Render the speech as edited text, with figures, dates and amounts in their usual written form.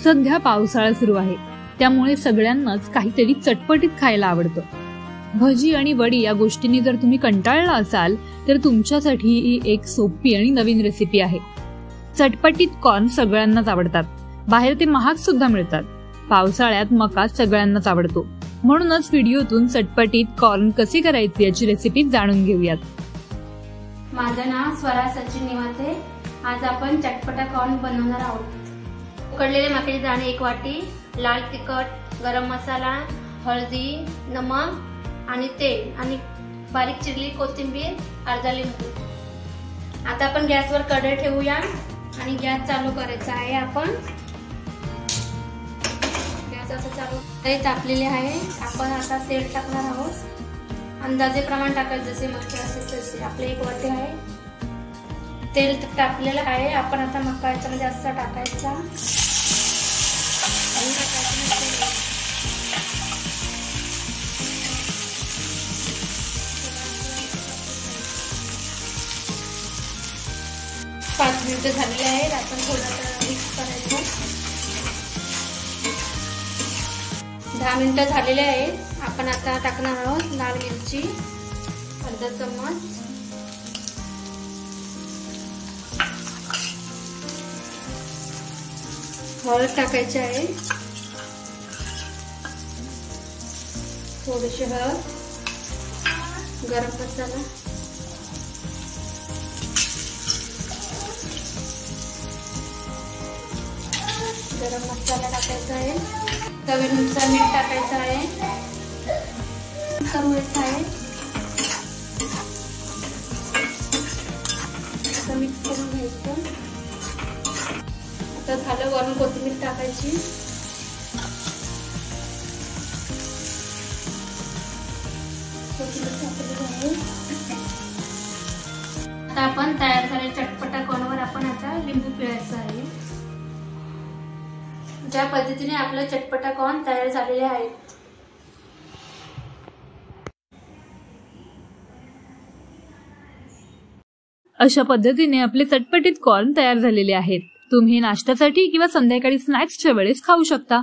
सध्या पावसाळा सुरू आहे, त्यामुळे सगळ्यांनाच काहीतरी चटपटीत खायला आवडतं. भजी आणि वडी या गोष्टींनी जर तुम्ही कंटाळला असाल तर तुमच्यासाठी ही एक सोपी आणि नवीन रेसिपी आहे. चटपटीत कॉर्न सगळ्यांनाच आवडतात. बाहेर ते महाग सुद्धा मिळतात. पावसाळ्यात मका सगळ्यांनाच आवडतो. म्हणूनच व्हिडिओतून चटपटीत कॉर्न कसे करायचे याची रेसिपी जाणून घेऊयात. माझं नाव स्वरा सचिन निवाते. आज आपण चटपटा कॉर्न बनवणार आहोत. उकडलेले मक्याचे दाणे 1 वाटी, लाल तिखट, गरम मसाला, हळदी, नमक आणि तेल आणि बारीक चिरलेली कोथिंबीर, अर्धा लिंबू. आता आपण गॅसवर कढई ठेवूया आणि गॅस चालू करायचा आहे. आपण गॅस असं चालू तापलेले आहे. आपण आता तेल टाकणार आहोत. अंदाजे प्रमाण टाकायचं, जसे मक्के असेल तसे. आपले 1 वाटी आहे. तेल टाकलेलं आहे. आपण आता मक्का याच्यामध्ये असं टाकायचा. पाच मिनिटं झालेले आहेत. आपण थोडं मिक्स करायचं. 10 मिनिटं झालेले आहेत. आपण आता टाकणार आहोत लाल मिरची, अर्धा चम्मच, हळद टाकायची आहे, थोडीशी हळद, गरम मसाला, टाकायचा आहे, चवीनुसार मीठ टाकायचं आहे, करूयाचं आहे. मिक्स करून घ्यायचं. आता झालं. वरून कोथिंबीर टाकायची. आता आपण तयार झालेल्या चटपटा कॉर्नवर आपण आता लिंबू पिळायचं आहे. ज्या पद्धतीने आपलं चटपटा कॉर्न तयार झालेले आहे. अशा पद्धतीने आपले चटपटीत कॉर्न तयार झालेले आहेत. तुम्ही नाश्त्यासाठी किंवा संध्याकाळी स्नॅक्सच्या वेळेस खाऊ शकता.